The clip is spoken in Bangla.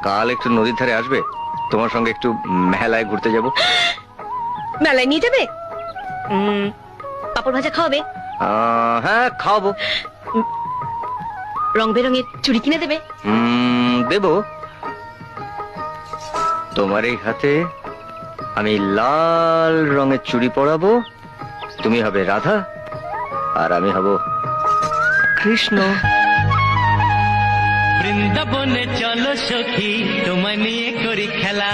কাল একটু নদীর ধারে আসবে? তোমার সঙ্গে একটু মেলায় ঘুরতে যাব। মেলায় নিয়ে যাবে? পাপড় ভাজা খাওয়াবে? হ্যাঁ, খাওয়াবো। রং বেরঙের চুড়ি কিনে দেবে? দেব। তোমার এই হাতে আমি লাল রঙের চুড়ি পরাবো। তুমি হবে রাধা আর আমি হব কৃষ্ণ। বৃন্দাবনে চলো সখী, তোমায় নিয়ে করি খেলা।